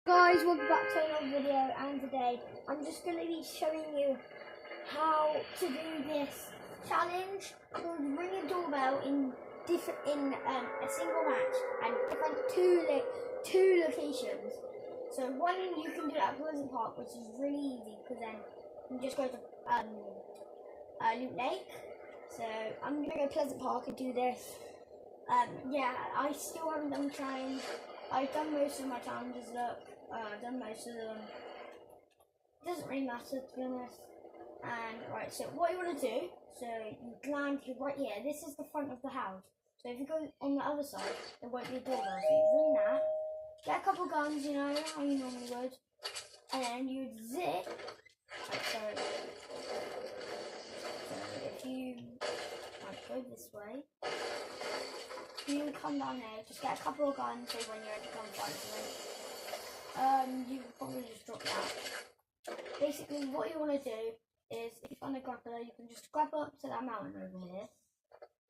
Guys, welcome back to another video, and today I'm just going to be showing you how to do this challenge called ring a doorbell in a single match and different two locations. So one you can do at Pleasant Park, which is really easy because then you just go to Loot Lake. So I'm going to go Pleasant Park and do this. Yeah, I still haven't done the challenge. I've done most of my challenges, look. I've done most of them. It doesn't really matter, to be honest. And right, so what you want to do, so you land right here. This is the front of the house. So if you go on the other side, there won't be a doorbell. So you ring that, get a couple guns, you know, how you normally would. And then you zip. Right, so if you go this way, you come down there, just get a couple of guns, so when you're at the gunfight, you can probably just drop that. Basically, what you want to do is, if you find a grappler, you can just grab up to that mountain over here.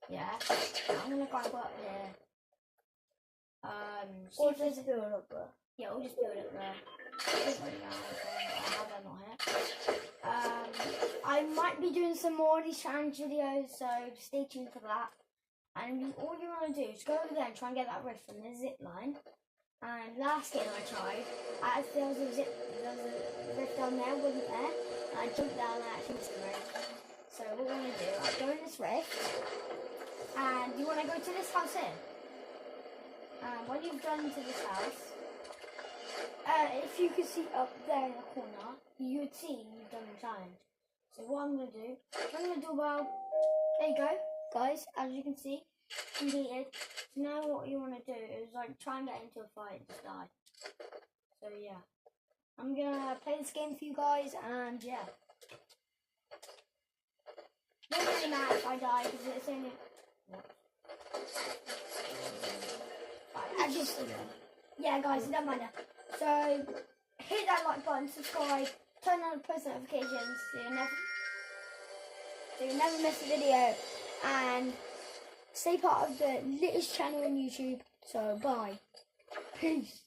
Yeah, I'm going to grab up here. Or just build up there. Yeah, we'll just build it there. I might be doing some more of these challenge videos, so stay tuned for that. And all you want to do is go over there and try and get that rift from the zip line. And last game I tried, there was a rift down there, wasn't there? And I jumped down and actually missed the rift. So what we're going to do, I'll go in this rift, and you want to go to this house here. And when you've gone into this house, if you could see up there in the corner, you would see you've done the challenge. So what I'm going to do, I'm going to doorbell. There you go, guys, as you can see, completed. So now what you want to do is like try and get into a fight and just die. So yeah, I'm gonna play this game for you guys, and yeah, don't really matter if I die because it's only yeah, guys, it doesn't matter. So hit that like button, subscribe, turn on post notifications so you never miss a video, and stay part of the latest channel on YouTube. So bye. Peace.